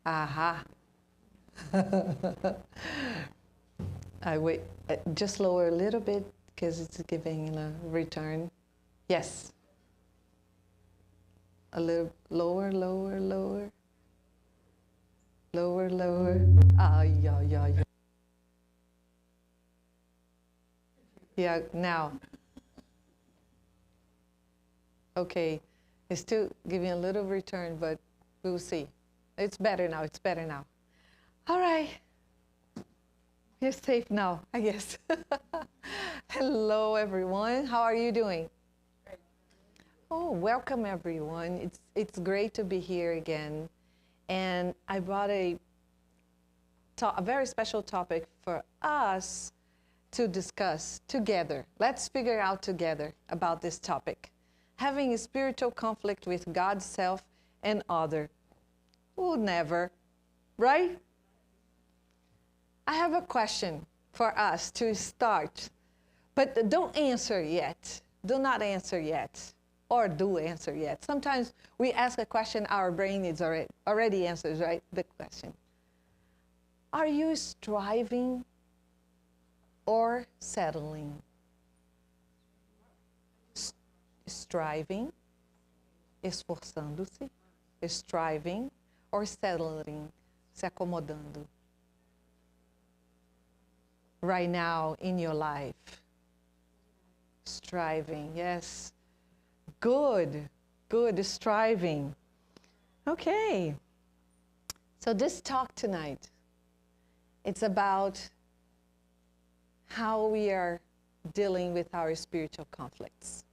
Aha. I wait. Just lower a little bit because it's giving a return. Yes. A little lower, lower, lower. Lower, lower. Ah, yeah, yeah, yeah. Yeah, now. Okay. It's still giving a little return, but we'll see. It's better now. It's better now. All right. You're safe now, I guess. Hello, everyone. How are you doing? Oh, welcome, everyone. It's great to be here again. And I brought a very special topic for us to discuss together. Let's figure out together about this topic. Having a spiritual conflict with God's self and other. Who never, right? I have a question for us to start, but don't answer yet. Do not answer yet, or do answer yet. Sometimes we ask a question, our brain is already answers, right? The question. Are you striving or settling? Striving, esforçando-se, striving, or settling, se acomodando. Right now in your life. Striving, yes. Good, good, striving. Okay. So this talk tonight, it's about how we are dealing with our spiritual conflicts.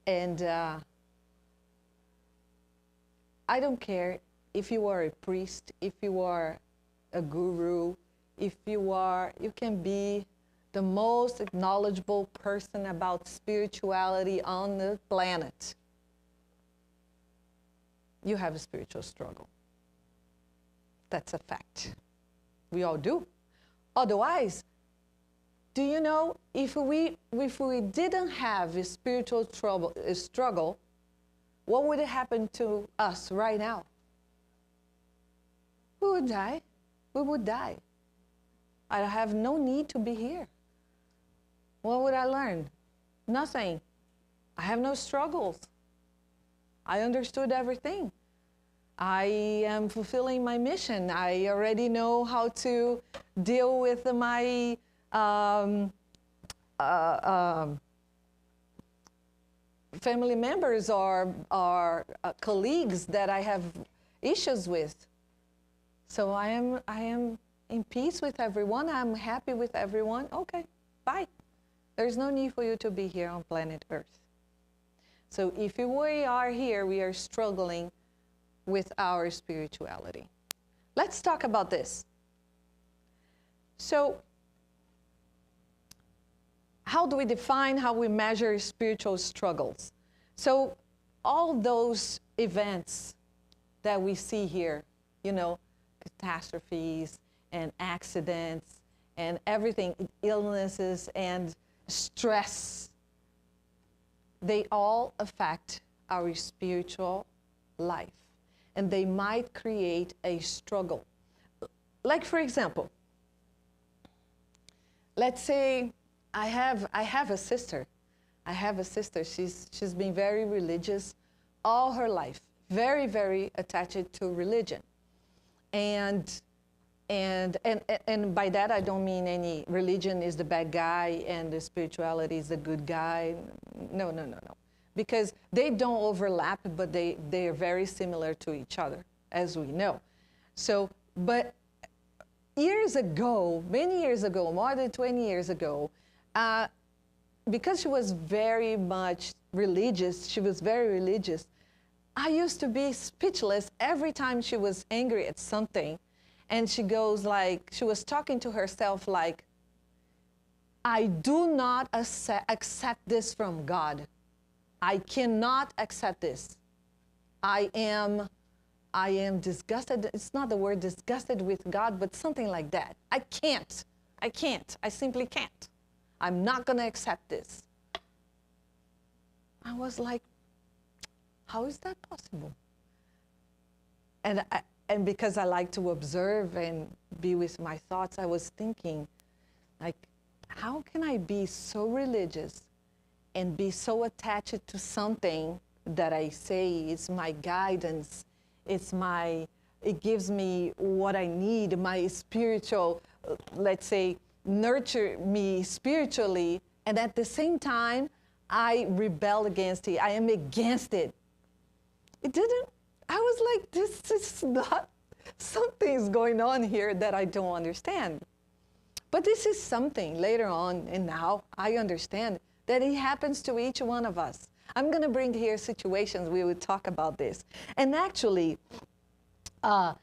And I don't care if you are a priest, if you are a guru, if you can be the most knowledgeable person about spirituality on the planet. You have a spiritual struggle. That's a fact. We all do. Otherwise, do you know, if we didn't have a spiritual struggle, what would happen to us right now? We would die. We would die. I have no need to be here. What would I learn? Nothing. I have no struggles. I understood everything. I am fulfilling my mission. I already know how to deal with my family members or colleagues that I have issues with. So I am in peace with everyone. I'm happy with everyone. Okay, bye. There's no need for you to be here on planet Earth. So if we are here, we are struggling with our spirituality. Let's talk about this. So how do we define, how we measure spiritual struggles? So all those events that we see here, you know, catastrophes and accidents and everything, illnesses and stress, they all affect our spiritual life. And they might create a struggle. Like, for example, let's say I have a sister. I have a sister. She's been very religious all her life. Very, very attached to religion. And by that I don't mean any religion is the bad guy and the spirituality is the good guy. No. Because they don't overlap, but they are very similar to each other, as we know. So, but years ago, many years ago, more than 20 years ago, because she was very much religious, she was very religious, I used to be speechless every time she was angry at something. And she goes like, she was talking to herself like, I do not accept this from God. I cannot accept this. I am disgusted. It's not the word disgusted with God, but something like that. I can't. I simply can't. I'm not going to accept this. I was like, how is that possible? And because I like to observe and be with my thoughts, I was thinking, like, how can I be so religious and be so attached to something that I say is my guidance, it gives me what I need, my spiritual, let's say, nurture me spiritually, and at the same time, I rebel against it. I am against it. It didn't, I was like, this is not, something's going on here that I don't understand. But this is something later on, and now I understand that it happens to each one of us. I'm going to bring here situations we would talk about this. And actually, I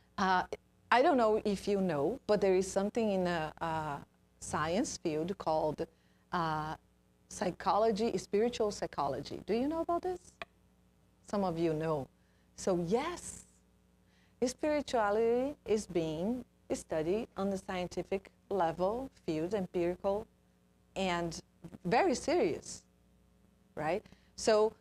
don't know if you know, but there is something in the science field called psychology, spiritual psychology. Do you know about this? Some of you know. So yes, spirituality is being studied on the scientific level, field, empirical, and very serious, right? So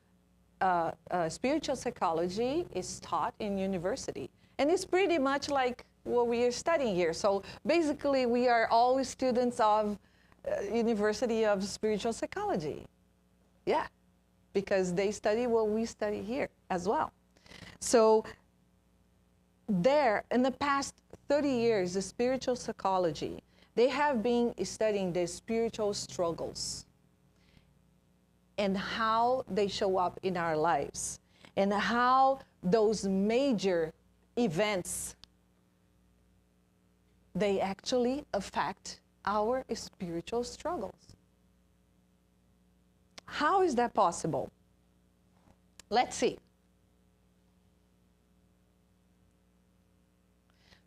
spiritual psychology is taught in university. And it's pretty much like what we are studying here. So basically, we are all students of University of Spiritual Psychology. Yeah, because they study what we study here as well. So there, in the past 30 years, the spiritual psychology, they have been studying the spiritual struggles and how they show up in our lives and how those major events, they actually affect our spiritual struggles. How is that possible? Let's see.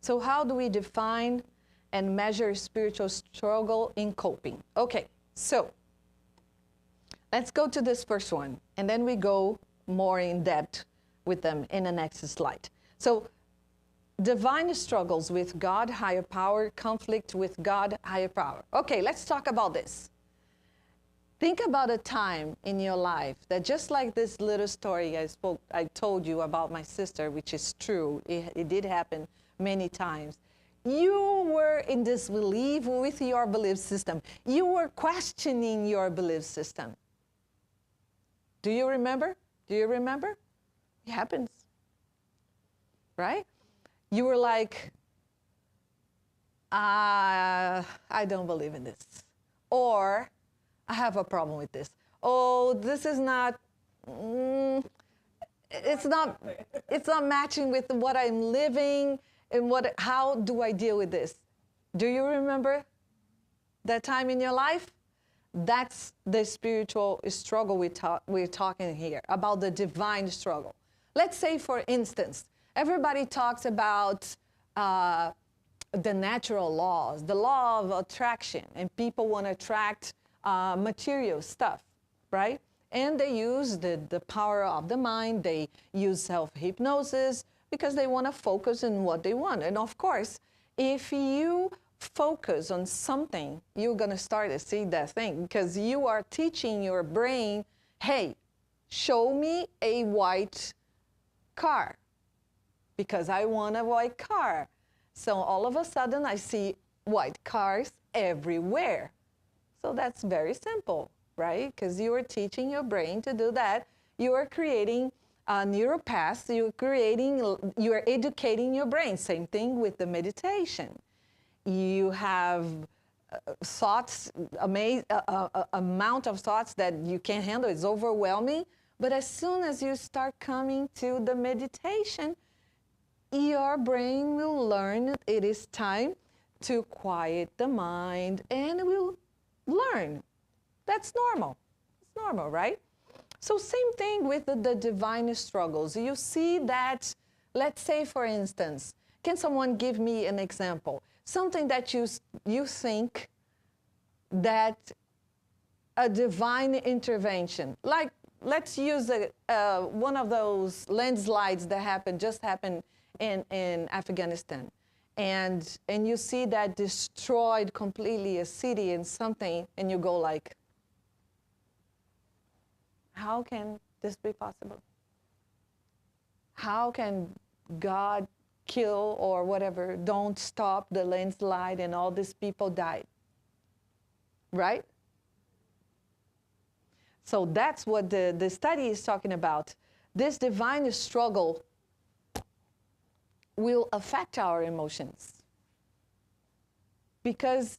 So how do we define and measure spiritual struggle in coping? Okay, so let's go to this first one, and then we go more in depth with them in the next slide. So divine struggles with God, higher power, conflict with God, higher power. Okay, let's talk about this. Think about a time in your life that, just like this little story I told you about my sister, which is true, it did happen many times. You were in disbelief with your belief system. You were questioning your belief system. Do you remember? Do you remember? It happens, right? You were like, I don't believe in this. Or, I have a problem with this. Oh, this is not, it's not matching with what I'm living, and how do I deal with this? Do you remember that time in your life? That's the spiritual struggle we're talking here, about the divine struggle. Let's say, for instance, everybody talks about the natural laws, the law of attraction, and people want to attract material stuff, right? And they use the power of the mind. They use self-hypnosis because they want to focus on what they want. And of course, if you focus on something, you're going to start to see that thing, because you are teaching your brain, hey, show me a white car, because I want a white car. So all of a sudden, I see white cars everywhere. So that's very simple, right? Because you are teaching your brain to do that. You are creating neural paths. You are educating your brain. Same thing with the meditation. You have thoughts, amount of thoughts that you can't handle. It's overwhelming. But as soon as you start coming to the meditation, your brain will learn it is time to quiet the mind, and it will learn. That's normal. It's normal, right? So same thing with the divine struggles. You see that, let's say, for instance, can someone give me an example? Something that you think that a divine intervention, like let's use one of those landslides that just happened in Afghanistan. And you see that destroyed completely a city and something, and you go like, how can this be possible? How can God kill or whatever, don't stop the landslide and all these people died. Right? So that's what the study is talking about. This divine struggle will affect our emotions because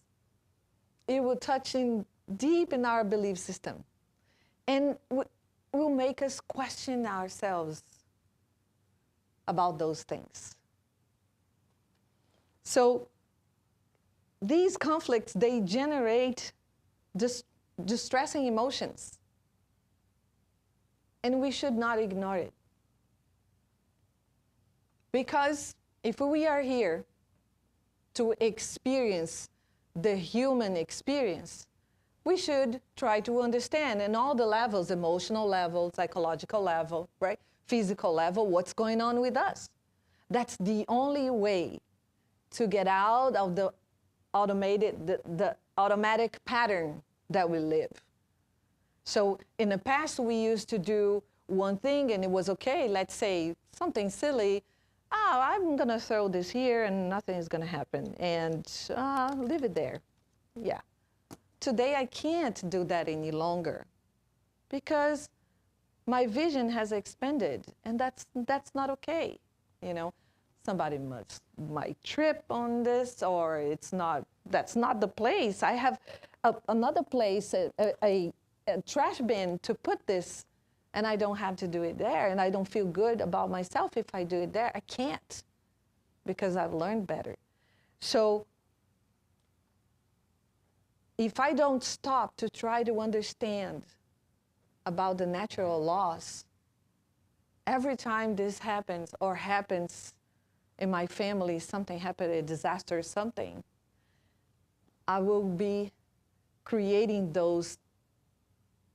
it will touch in deep in our belief system and will make us question ourselves about those things. So these conflicts, they generate distressing emotions. And we should not ignore it. Because if we are here to experience the human experience, we should try to understand in all the levels, emotional level, psychological level, right? Physical level, what's going on with us. That's the only way to get out of the automatic pattern that we live. So in the past, we used to do one thing and it was okay. Let's say something silly. Oh, I'm going to throw this here and nothing is going to happen. And leave it there. Yeah. Today, I can't do that any longer because my vision has expanded, and that's not okay. You know, somebody might trip on this, or that's not the place. I have another place, a trash bin to put this, and I don't have to do it there, and I don't feel good about myself if I do it there. I can't, because I've learned better. So if I don't stop to try to understand about the natural laws, every time this happens or happens in my family, something happened, a disaster or something, I will be creating those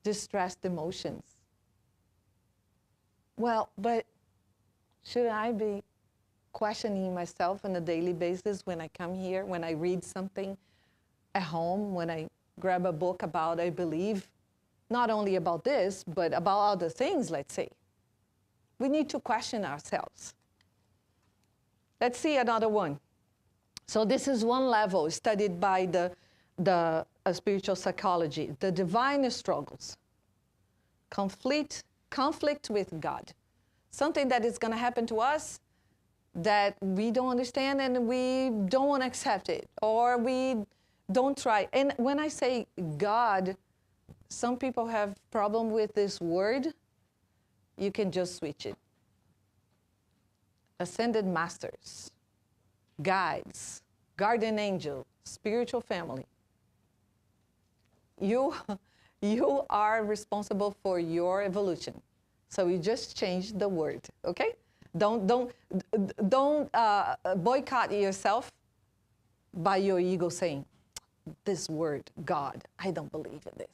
distressed emotions. Well, but should I be questioning myself on a daily basis when I come here, when I read something at home, when I grab a book about, I believe, not only about this, but about other things, let's say. We need to question ourselves. Let's see another one. So this is one level studied by the spiritual psychology, the divine struggles, conflict with God. Something that is going to happen to us that we don't understand and we don't want to accept it, or we don't try. And when I say God, some people have problem with this word. You can just switch it. Ascended masters, guides, guardian angel, spiritual family. You are responsible for your evolution. So you just change the word, okay? Don't boycott yourself by your ego saying, this word, God, I don't believe in this.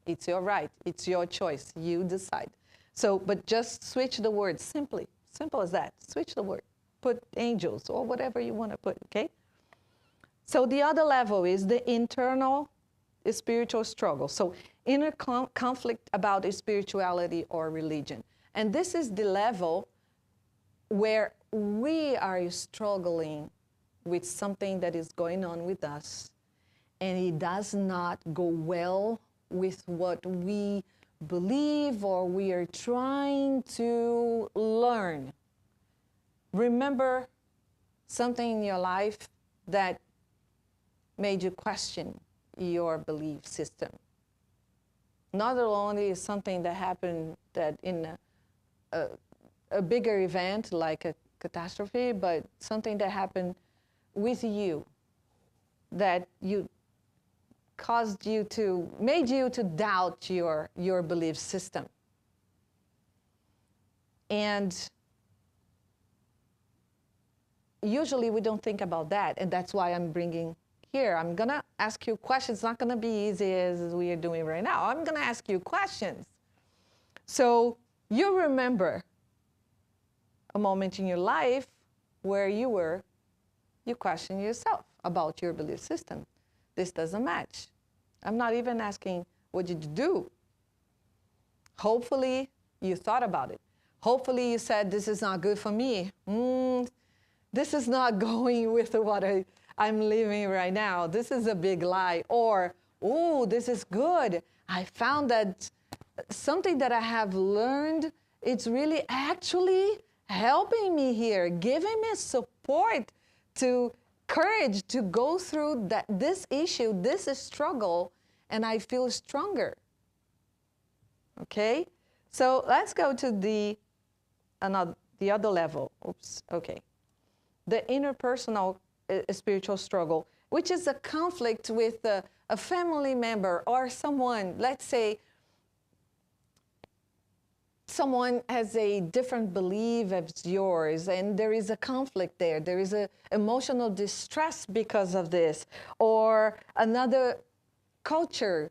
It's your right. It's your choice. You decide. So, but just switch the word simply. Simple as that. Switch the word. Put angels or whatever you want to put, okay? So the other level is the internal spiritual struggle. So inner conflict about spirituality or religion. And this is the level where we are struggling with something that is going on with us, and it does not go well with what we believe or we are trying to learn. Remember something in your life that made you question your belief system. Not only is something that happened that in a bigger event like a catastrophe, but something that happened with you that made you to doubt your belief system. And usually we don't think about that, and that's why I'm bringing here. I'm gonna ask you questions. It's not gonna be easy as we are doing right now. I'm gonna ask you questions. So you remember a moment in your life where you question yourself about your belief system. This doesn't match. I'm not even asking, what did you do? Hopefully, you thought about it. Hopefully, you said, this is not good for me. this is not going with what I'm living right now. This is a big lie. Or, oh, this is good. I found that something that I have learned, it's really actually helping me here, giving me support, to courage to go through this issue, this struggle, and I feel stronger. Okay? So let's go to the other level. Oops, okay. The interpersonal spiritual struggle, which is a conflict with a family member or someone. Let's say someone has a different belief as yours, and there is a conflict there. There is an emotional distress because of this. Or another culture,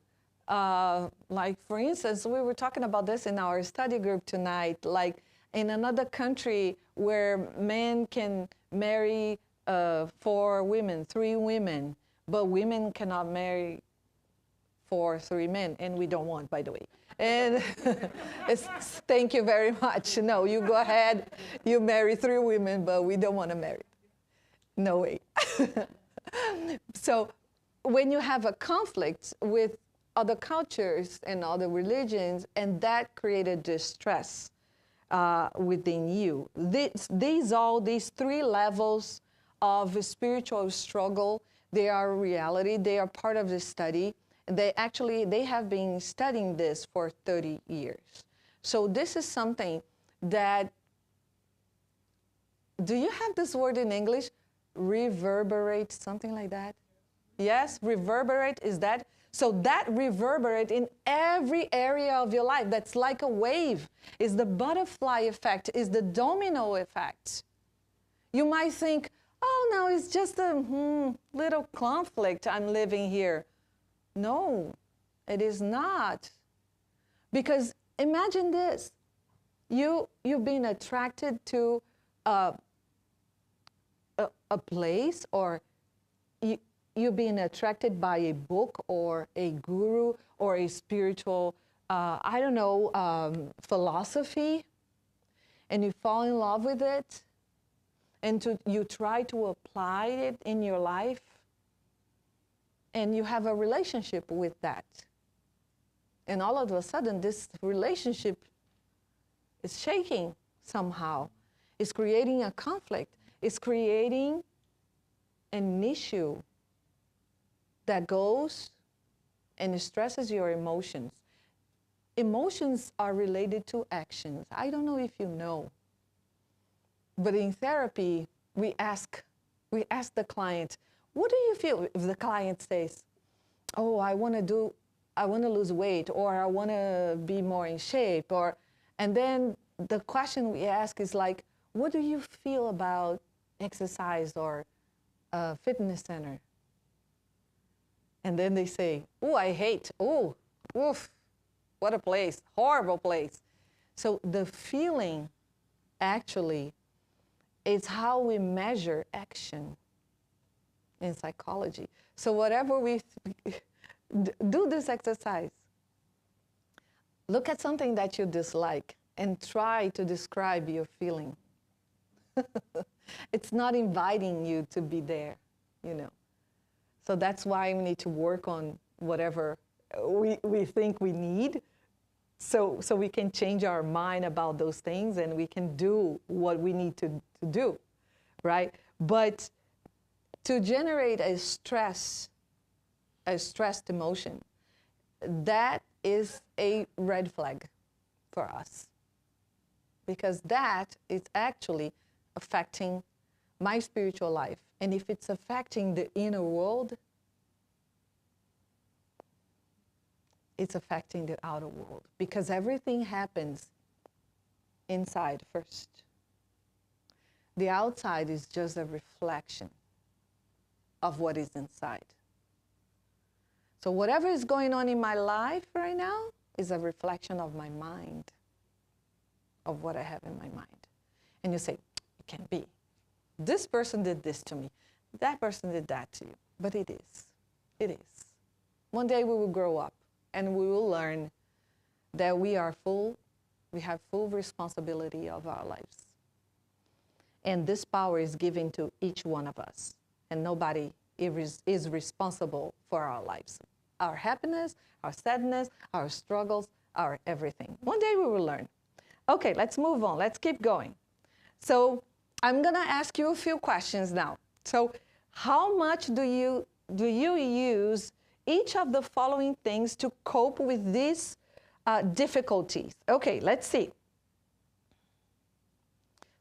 like, for instance, we were talking about this in our study group tonight, like in another country where men can marry 4 women, 3 women, but women cannot marry 4, 3 men, and we don't want, by the way. And thank you very much. No, you go ahead, you marry 3 women, but we don't want to marry. No way. So when you have a conflict with other cultures and other religions, and that created distress within you. These 3 levels of spiritual struggle, they are reality. They are part of the study. They have been studying this for 30 years. So this is something that, do you have this word in English? Reverberate, something like that? Yes, reverberate is that. So that reverberate in every area of your life. That's like a wave. Is the butterfly effect, is the domino effect. You might think, oh no, it's just a little conflict I'm living here. No, it is not. Because imagine this. You've been attracted to a place, or you've been attracted by a book or a guru or a spiritual, philosophy, and you fall in love with it, and you try to apply it in your life, and you have a relationship with that. And all of a sudden, this relationship is shaking somehow. It's creating a conflict. It's creating an issue that goes and stresses your emotions. Emotions are related to actions. I don't know if you know, but in therapy, we ask the client, what do you feel? If the client says, oh, I want to lose weight, or I want to be more in shape, and then the question we ask is like, what do you feel about exercise or a fitness center? And then they say, oh, I hate, oh, oof, what a place, horrible place. So the feeling actually is how we measure action in psychology. So whatever we do this exercise. Look at something that you dislike and try to describe your feeling. It's not inviting you to be there, you know. So that's why we need to work on whatever we think we need, so we can change our mind about those things, and we can do what we need to do, right? But to generate a stressed emotion, that is a red flag for us, because that is actually affecting my spiritual life. And if it's affecting the inner world, it's affecting the outer world, because everything happens inside first. The outside is just a reflection of what is inside. So whatever is going on in my life right now is a reflection of my mind, of what I have in my mind. And you say, it can't be. This person did this to me. That person did that to you. But it is. It is. One day we will grow up and we will learn that we have full responsibility of our lives. And this power is given to each one of us. And nobody is responsible for our lives. Our happiness, our sadness, our struggles, our everything. One day we will learn. Okay, let's move on. Let's keep going. So I'm going to ask you a few questions now. So how much do you use each of the following things to cope with these difficulties? Okay, let's see.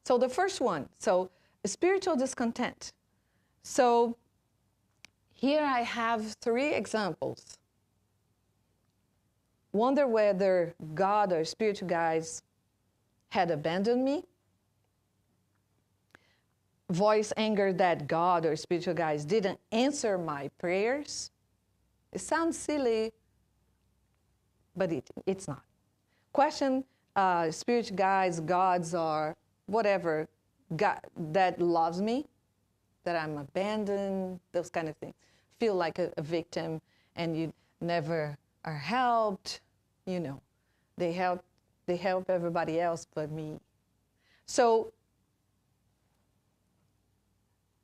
So the first one, so spiritual discontent. So here I have 3 examples. Wonder whether God or spiritual guides had abandoned me. Voice anger that God or spiritual guides didn't answer my prayers. It sounds silly, but it's not. Question, spiritual guides, gods, or whatever, God that loves me, that I'm abandoned, those kind of things. Feel like a victim and you never are helped, you know. They help everybody else but me. So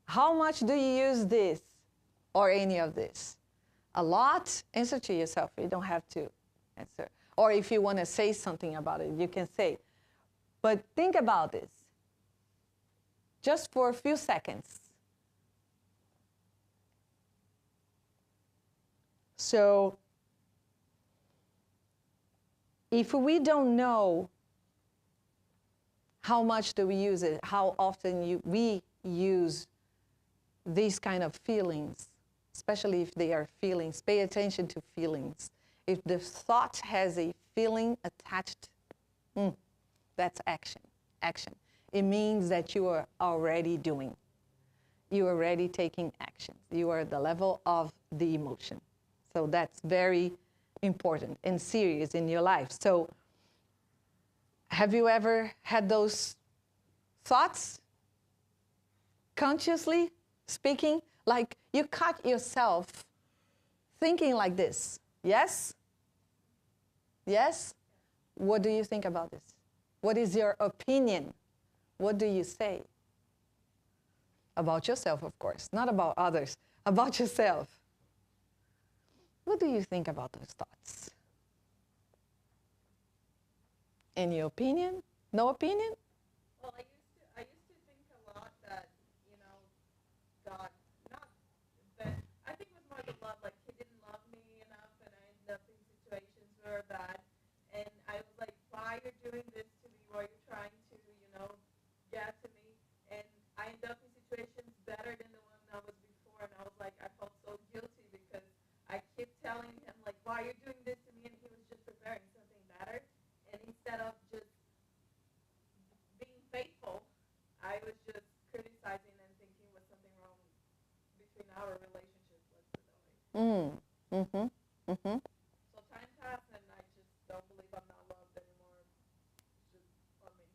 how much do you use this or any of this? A lot? Answer to yourself. You don't have to answer. Or if you want to say something about it, you can say. But think about this just for a few seconds. So if we don't know how much do we use it, how often we use these kind of feelings, especially if they are feelings, pay attention to feelings. If the thought has a feeling attached, that's action. Action. It means that you are already doing. You are already taking action. You are at the level of the emotion. So that's very important and serious in your life. So have you ever had those thoughts? Consciously speaking, like you caught yourself thinking like this. Yes? Yes? What do you think about this? What is your opinion? What do you say? About yourself, of course, not about others, about yourself. What do you think about those thoughts? Any opinion? No opinion? Well, I used to think a lot that, you know, God, not that, I think it was more the love, like he didn't love me enough and I ended up in situations where bad. And I was like, why you're doing this to me? Why you're trying to, you know, get to me? And I ended up in situations better than the one I was before. And I was like, I felt so guilty because I kept telling him, like, why you're doing this to me? And he was just preparing something better. And instead of just being faithful, I was just criticizing and thinking was something wrong between our relationship. Let's put it that way. So time passed, and I just don't believe I'm not loved anymore. It's just on me.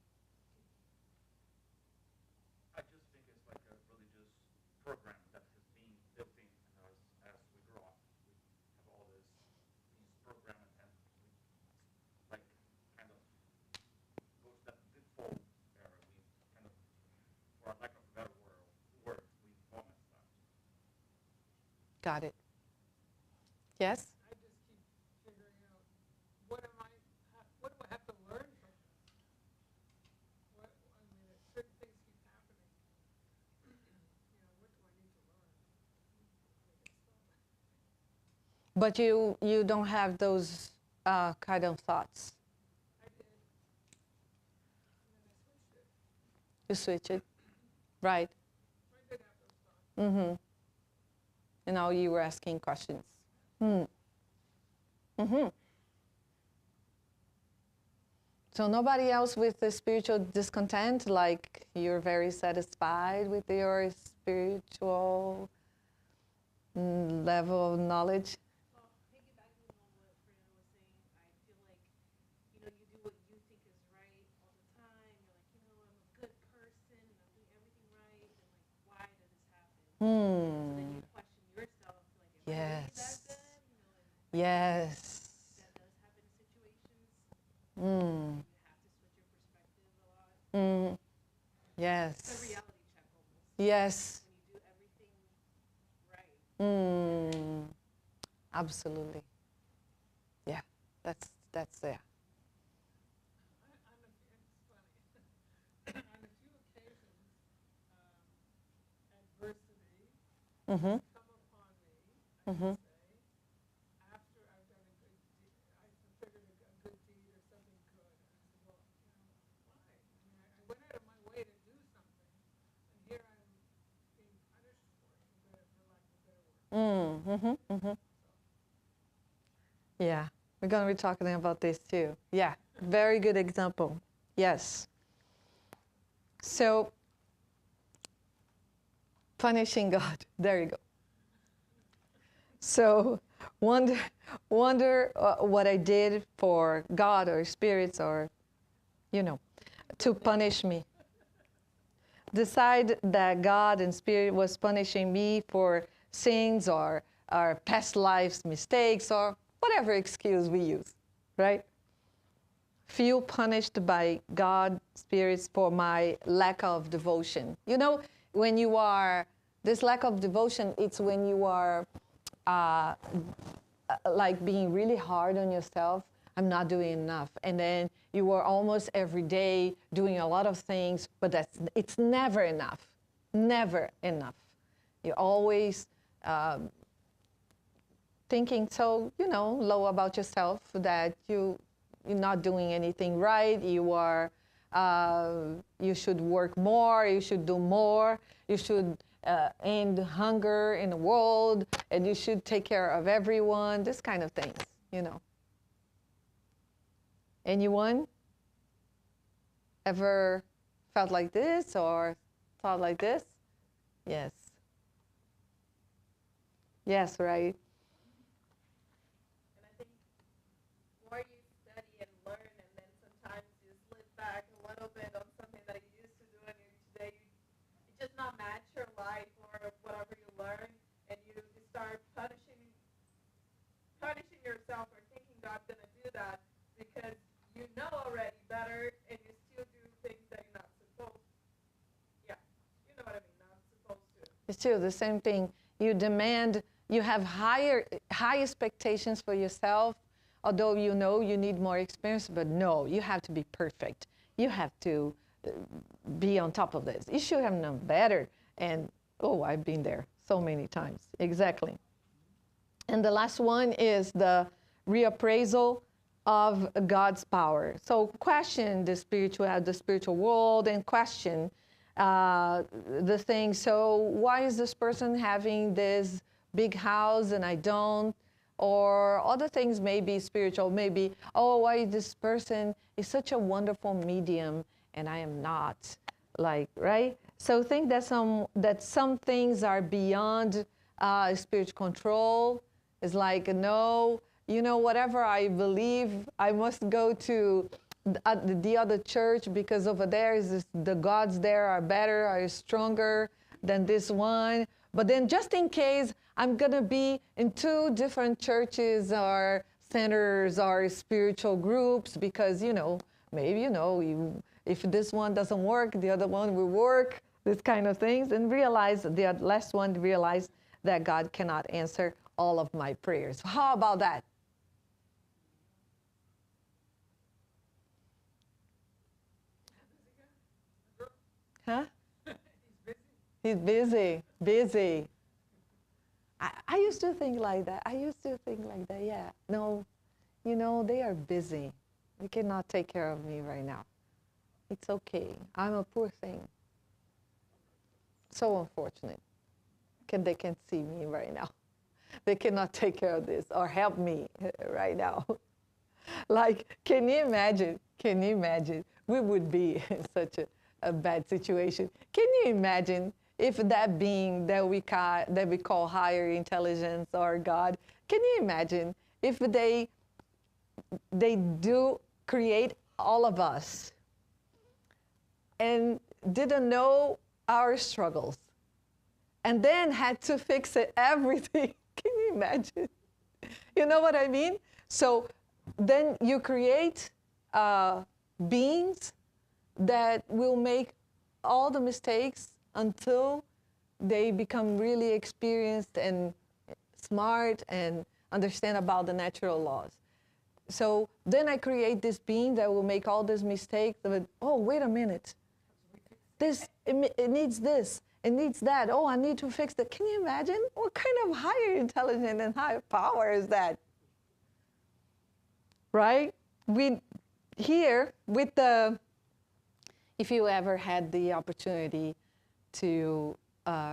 I just think it's like a religious program that has been built in us as we grow up. We have all these programs and we, like, kind of go to that default where we kind of, for lack of a better word, we vomit that. Got it. Yes? I just keep figuring out what do I have to learn from this? Certain things keep happening. What do I need to learn? But you don't have those kind of thoughts. I did. And then I switched it. You switch it. Right. I did have those thoughts. And now you were asking questions. So nobody else with the spiritual discontent, like you're very satisfied with your spiritual level of knowledge? Well, piggybacking on what Fernanda was saying, I feel like, you know, you do what you think is right all the time. You're like, you know, I'm a good person and I'm doing everything right. And like, why did this happen? So then you question yourself, like, am I really that Yes. bad? You know, and Yes. that does happen in situations. Mm. You have to switch your perspective a lot. Yes. The reality Yes. when you do everything right. Absolutely. Yeah, that's there. On a few occasions, adversity Mm-hmm. come upon me, I Mm-hmm. should say, after I've done a good deed. I figured a good deed or something good. And I said, well, why? I mean, I went out of my way to do something, and here I'm being punished for it, for lack of a better word. Mm-hmm. Mm-hmm. Yeah, we're going to be talking about this too. Yeah, very good example. Yes. So, punishing God. There you go. So, wonder what I did for God or spirits or, to punish me. Decide that God and spirit was punishing me for sins or past lives mistakes or whatever excuse we use, right? Feel punished by God, spirits, for my lack of devotion. When you are, this lack of devotion, it's when you are like being really hard on yourself. I'm not doing enough. And then you are almost every day doing a lot of things, but it's never enough. Never enough. You're always thinking so, low about yourself that you're not doing anything right. You should work more. You should do more. You should end hunger in the world, and you should take care of everyone. This kind of things, Anyone ever felt like this or thought like this? Yes. Yes, right. And I think the more you study and learn, and then sometimes you slip back a little bit on something that you used to do, and today you just not match your life or whatever you learn, and you start punishing yourself or thinking God's gonna do that because you know already better, and you still do things that you're not supposed to. Yeah, you know what I mean, not supposed to. It's true, the same thing. You have high expectations for yourself, although you know you need more experience, but no, you have to be perfect. You have to be on top of this. You should have known better. And, I've been there so many times. Exactly. And the last one is the reappraisal of God's power. So question the spiritual world and question the thing. So why is this person having this big house and I don't? Or other things may be spiritual, maybe, why this person is such a wonderful medium and I am not, right? So think that some things are beyond spiritual control. It's like, no, whatever I believe, I must go to the other church because over there the gods there are better, are stronger than this one. But then just in case, I'm going to be in 2 different churches or centers or spiritual groups because, maybe, if this one doesn't work, the other one will work, this kind of things. And the last one realize that God cannot answer all of my prayers. How about that? Huh? He's busy. I used to think like that. Yeah. No, they are busy. They cannot take care of me right now. It's okay. I'm a poor thing. So unfortunate. They can see me right now. They cannot take care of this or help me right now. Can you imagine? We would be in such a bad situation. Can you imagine if that being that we call higher intelligence or God, can you imagine if they do create all of us and didn't know our struggles and then had to fix everything? Can you imagine? You know what I mean? So then you create beings that will make all the mistakes until they become really experienced and smart and understand about the natural laws. So then I create this being that will make all these mistakes. But, oh, wait a minute. It needs this. It needs that. Oh, I need to fix that. Can you imagine? What kind of higher intelligence and higher power is that? Right? We here with the, if you ever had the opportunity to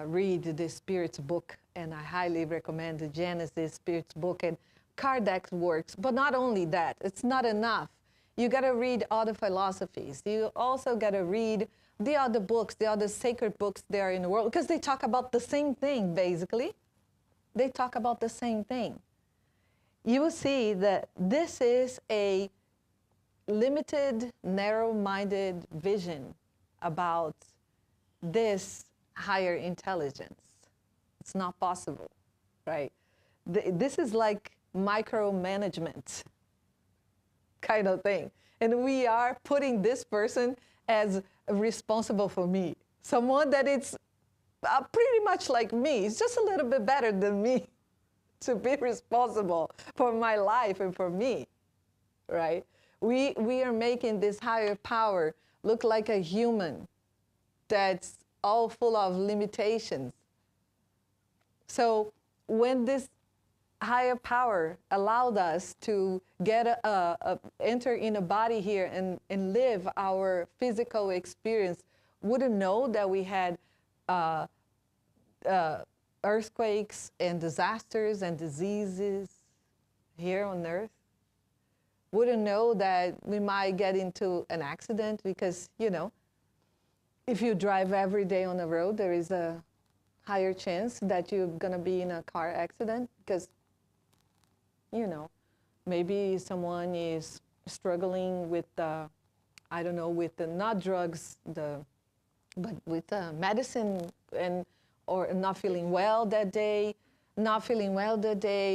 read the Spirit's book, and I highly recommend the Genesis Spirit's book and Kardec's works, but not only that, it's not enough. You got to read other philosophies. You also got to read the other books, the other sacred books there in the world, because they talk about the same thing, basically. They talk about the same thing. You will see that this is a limited, narrow-minded vision about this higher intelligence. It's not possible, right? This is like micromanagement kind of thing. And we are putting this person as responsible for me. Someone that is pretty much like me. It's just a little bit better than me to be responsible for my life and for me, right? We are making this higher power look like a human that's all full of limitations. So when this higher power allowed us to get enter in a body here and live our physical experience, wouldn't know that we had earthquakes and disasters and diseases here on Earth. Wouldn't know that we might get into an accident because, you know, if you drive every day on the road, there is a higher chance that you're going to be in a car accident because, you know, maybe someone is struggling with, I don't know, with the, not drugs, but with medicine and or not feeling well that day,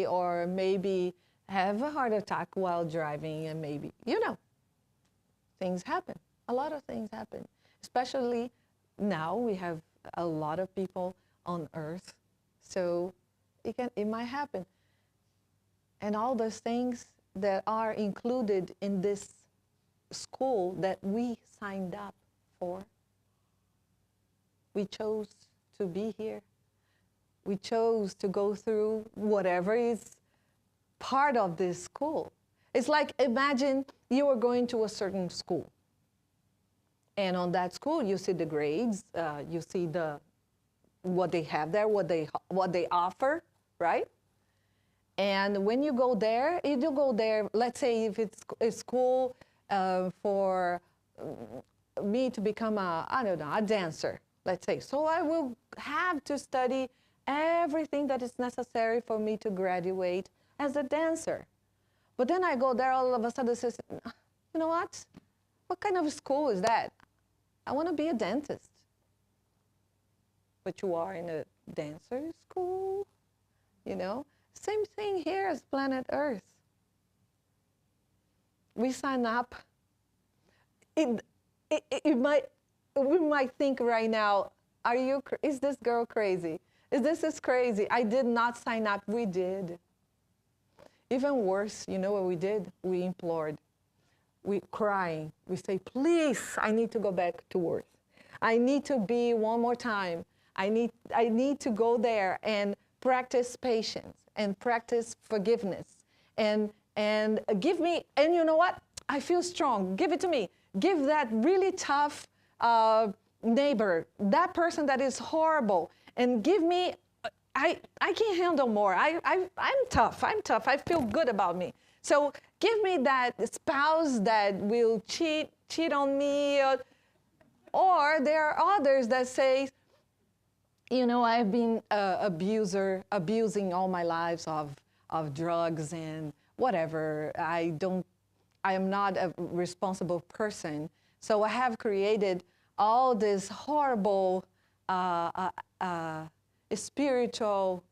or maybe have a heart attack while driving, and maybe, you know, things happen. A lot of things happen. Especially now we have a lot of people on Earth, so it might happen. And all those things that are included in this school that we signed up for. We chose to be here. We chose to go through whatever is part of this school. It's like, imagine you were going to a certain school. And on that school, you see the grades, you see what they have there, what they offer, right? And when you go there, let's say if it's a school for me to become a dancer, let's say. So I will have to study everything that is necessary for me to graduate as a dancer. But then I go there, all of a sudden says, you know what? What kind of school is that? I want to be a dentist. But you are in a dancer school, you know? Same thing here as planet Earth. We sign up. We might think right now, is this girl crazy? This is crazy. I did not sign up. We did. Even worse, you know what we did? We implored. We crying. We say, please, I need to go back to Earth. I need to be one more time. I need to go there and practice patience and practice forgiveness and give me, and you know what? I feel strong. Give it to me. Give that really tough neighbor, that person that is horrible, and give me, I can't handle more. I'm tough. I feel good about me. So give me that spouse that will cheat on me. Or there are others that say, you know, I've been abusing all my lives of drugs and whatever. I am not a responsible person. So I have created all this horrible spiritual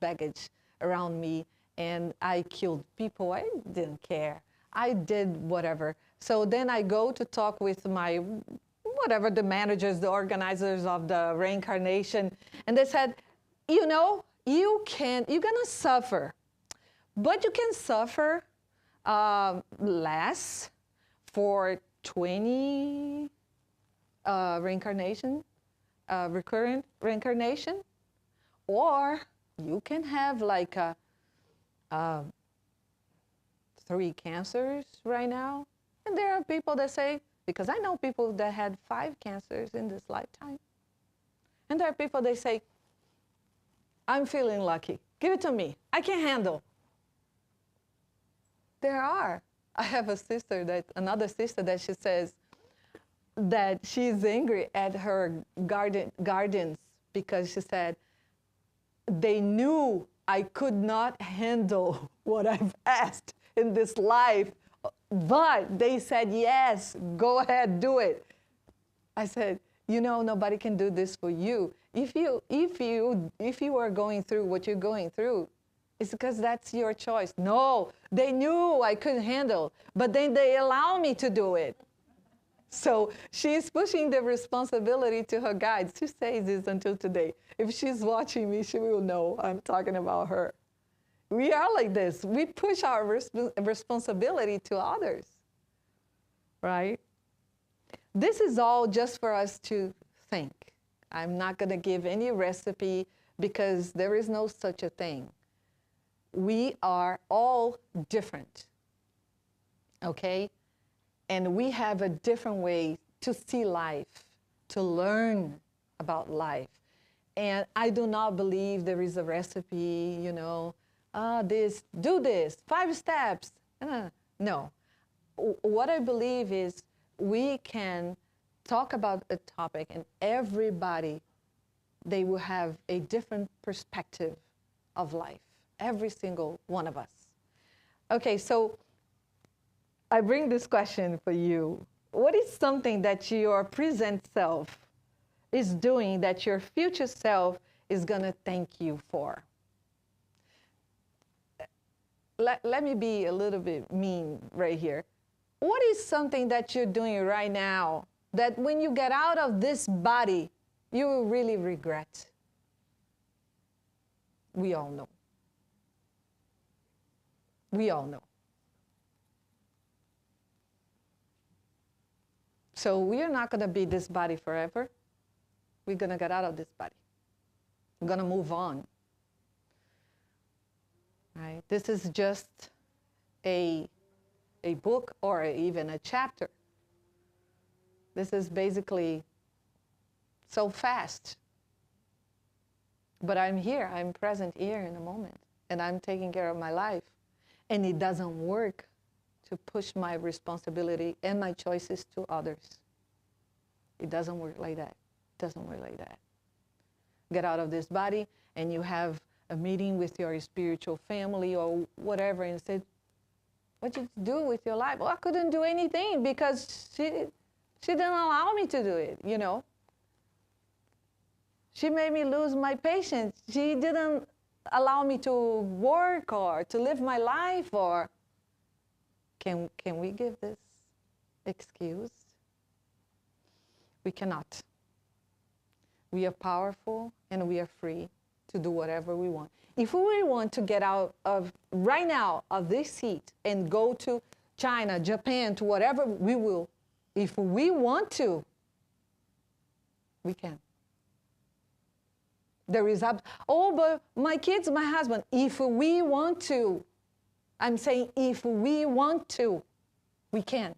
baggage around me, and I killed people. I didn't care. I did whatever. So then I go to talk with my whatever, the managers, the organizers of the reincarnation. And they said, you know, you're going to suffer, but you can suffer less for 20 recurrent reincarnation, or you can have like 3 cancers right now. And there are people that say, because I know people that had 5 cancers in this lifetime. And there are people that say, I'm feeling lucky. Give it to me. I can handle. There are. I have another sister that she says that she's angry at her guardians because she said, they knew I could not handle what I've asked in this life, but they said, yes, go ahead, do it. I said, you know, nobody can do this for you. If you are going through what you're going through, it's because that's your choice. No, they knew I couldn't handle, but then they allow me to do it. So she's pushing the responsibility to her guides. She says this until today. If she's watching me, she will know I'm talking about her. We are like this. We push our responsibility to others, right? This is all just for us to think. I'm not going to give any recipe because there is no such a thing. We are all different, okay? And we have a different way to see life, to learn about life. And I do not believe there is a recipe, you know, do this, 5 steps. No. What I believe is we can talk about a topic and everybody, they will have a different perspective of life, every single one of us. Okay, so I bring this question for you. What is something that your present self is doing that your future self is going to thank you for? Let me be a little bit mean right here. What is something that you're doing right now that when you get out of this body, you will really regret? We all know. We all know. So we are not going to be this body forever. We're going to get out of this body. We're going to move on. Right? This is just a book or even a chapter. This is basically so fast. But I'm here. I'm present here in a moment. And I'm taking care of my life. And it doesn't work to push my responsibility and my choices to others. It doesn't work like that. It doesn't work like that. Get out of this body and you have a meeting with your spiritual family or whatever and say, what did you do with your life? Well, I couldn't do anything because she didn't allow me to do it, you know. She made me lose my patience. She didn't allow me to work or to live my life. Or can we give this excuse? We cannot. We are powerful and we are free to do whatever we want. If we want to get out of, right now, of this seat and go to China, Japan, to whatever, we will. If we want to, we can. There is, but my kids, my husband, if we want to, I'm saying if we want to, we can.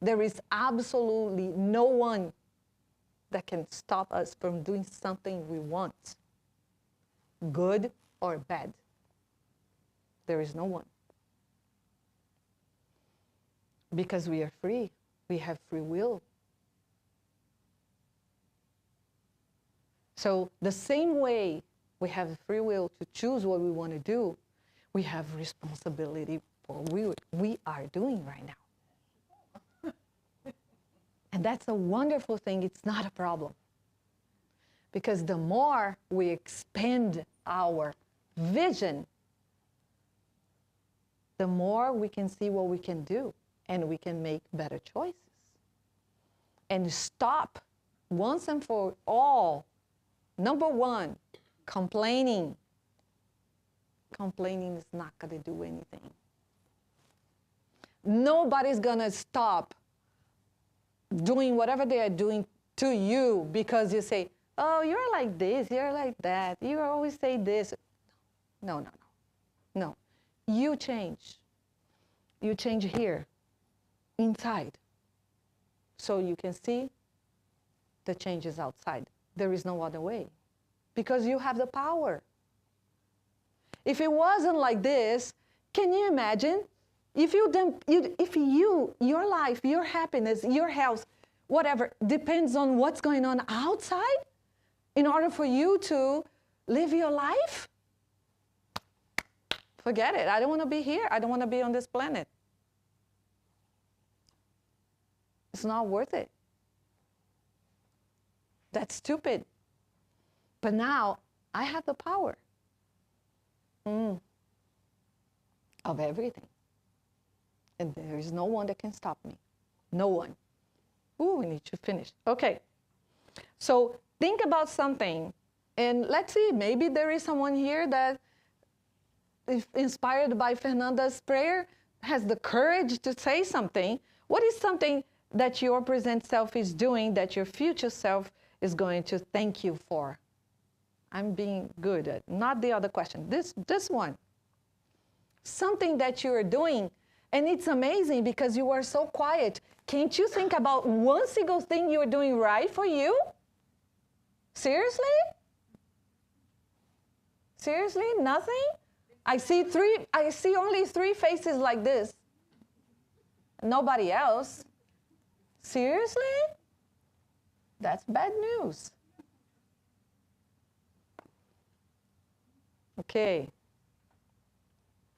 There is absolutely no one that can stop us from doing something we want, good or bad. There is no one. Because we are free. We have free will. So the same way we have free will to choose what we want to do, we have responsibility for what we are doing right now. And that's a wonderful thing. It's not a problem. Because the more we expand our vision, the more we can see what we can do and we can make better choices. and stop once and for all. Number one, complaining. Complaining is not going to do anything. Nobody's going to stop doing whatever they are doing to you because you say, oh, you're like this, you're like that, you always say this. No, no, no. No. You change. You change here, inside. So you can see the changes outside. There is no other way because you have the power. If it wasn't like this, can you imagine? If your life, your happiness, your health, whatever, depends on what's going on outside in order for you to live your life, forget it. I don't want to be here. I don't want to be on this planet. It's not worth it. That's stupid. But now I have the power of everything. And there is no one that can stop me. No one. Ooh, we need to finish. Okay. So think about something. And let's see, maybe there is someone here that, if inspired by Fernanda's prayer, has the courage to say something. What is something that your present self is doing that your future self is going to thank you for? I'm being good at, not the other question. This one. Something that you are doing. And it's amazing because you are so quiet. Can't you think about one single thing you're doing right for you? Seriously? Seriously? Nothing? I see only 3 faces like this. Nobody else. Seriously? That's bad news. Okay.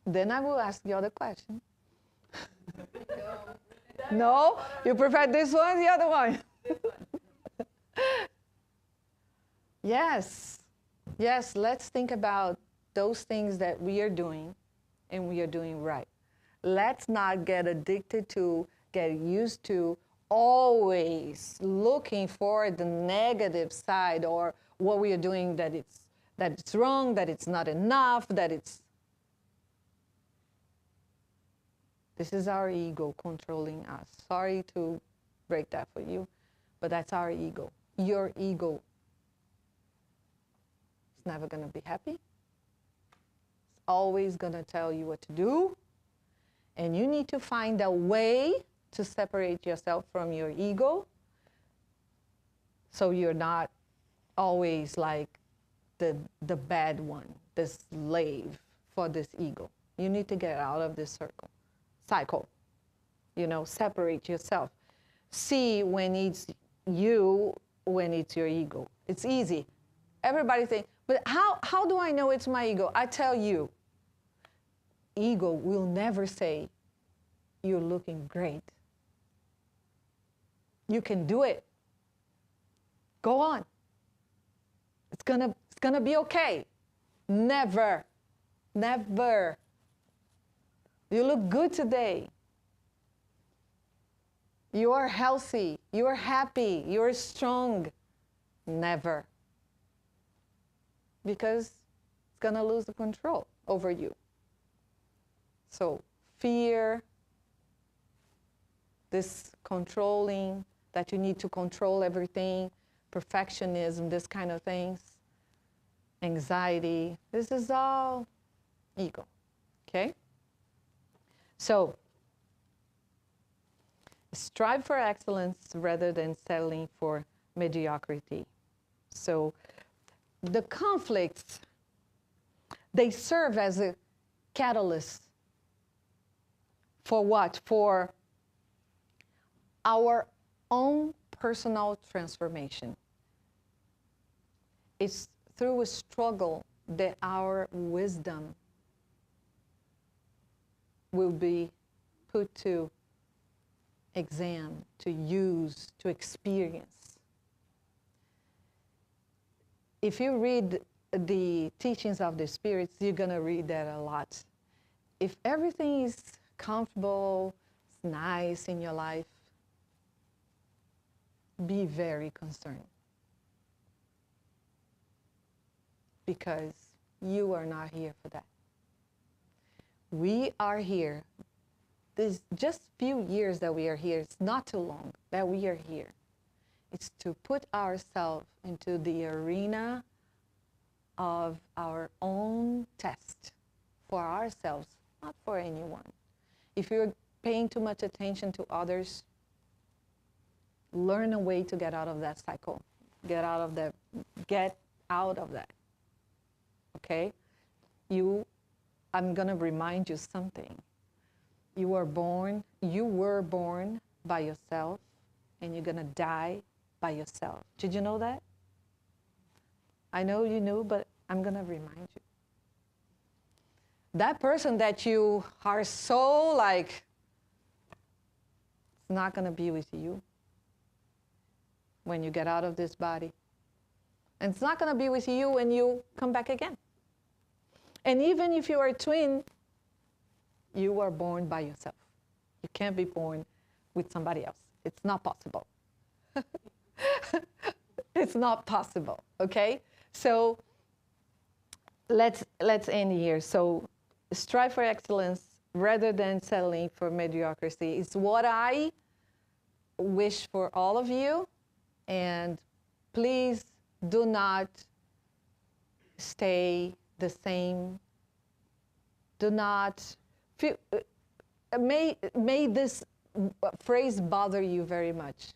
Then I will ask the other question. No? You prefer this one or the other one? Yes. Yes, let's think about those things that we are doing and we are doing right. Let's not get addicted to, get used to always looking for the negative side or what we are doing that it's wrong, that it's not enough, that it's... This is our ego controlling us. Sorry to break that for you, but that's our ego. Your ego is never going to be happy. It's always going to tell you what to do. And you need to find a way to separate yourself from your ego so you're not always like the bad one, the slave for this ego. You need to get out of this cycle, separate yourself. See when it's you, when it's your ego. It's easy. Everybody thinks, but how do I know it's my ego? I tell you, ego will never say, you're looking great. You can do it. Go on. It's gonna be okay. Never. Never. You look good today. You are healthy. You are happy. You are strong. Never. Because it's going to lose the control over you. So fear, this controlling, that you need to control everything, perfectionism, this kind of things, anxiety, this is all ego. Okay? So, strive for excellence rather than settling for mediocrity. So, the conflicts, they serve as a catalyst for what? For our own personal transformation. It's through a struggle that our wisdom will be put to exam, to use, to experience. If you read the teachings of the spirits, you're going to read that a lot. If everything is comfortable, it's nice in your life, be very concerned. Because you are not here for that. We are here. There's just few years that we are here. It's not too long that we are here. It's to put ourselves into the arena of our own test for ourselves, not for anyone. If you're paying too much attention to others, learn a way to get out of that cycle. Get out of that. Okay? I'm going to remind you something. You were born by yourself, and you're going to die by yourself. Did you know that? I know you knew, but I'm going to remind you. That person that you are so like, it's not going to be with you when you get out of this body. And it's not going to be with you when you come back again. And even if you are a twin, you are born by yourself. You can't be born with somebody else. It's not possible. It's not possible, okay? So let's end here. So strive for excellence rather than settling for mediocrity. It's what I wish for all of you. And please do not stay the same. Do not feel, may this phrase bother you very much.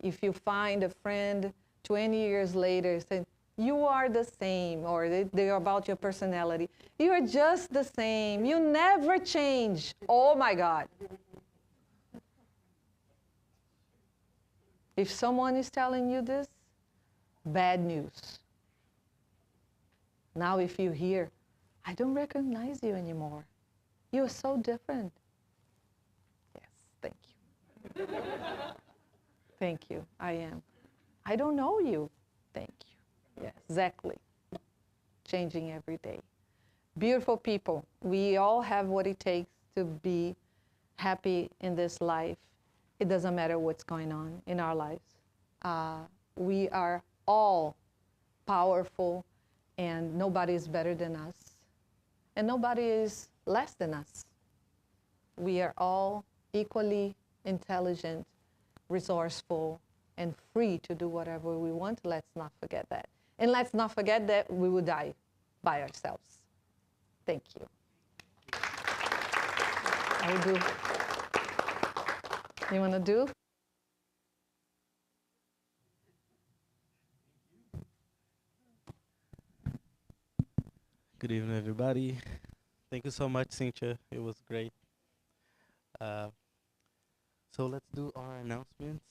If you find a friend 20 years later saying, you are the same, or they're about your personality. You're just the same. You never change. Oh my God. If someone is telling you this, bad news. Now if you hear, I don't recognize you anymore. You're so different. Yes, thank you. Thank you, I am. I don't know you. Thank you. Yes, exactly. Changing every day. Beautiful people. We all have what it takes to be happy in this life. It doesn't matter what's going on in our lives. We are all powerful, and nobody is better than us. And nobody is less than us. We are all equally intelligent, resourceful, and free to do whatever we want. Let's not forget that. And let's not forget that we will die by ourselves. Thank you. I will do. You want to do? Good evening, everybody. Thank you so much, Cintia. It was great. So let's do our announcements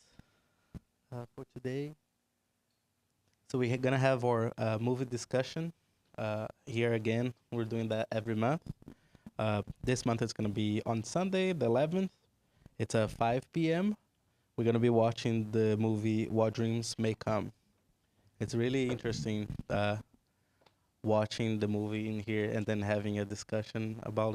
for today. So we're gonna have our movie discussion here again. We're doing that every month. This month it's gonna be on Sunday, the 11th. It's at 5 p.m. We're gonna be watching the movie What Dreams May Come. It's really interesting watching the movie in here and then having a discussion about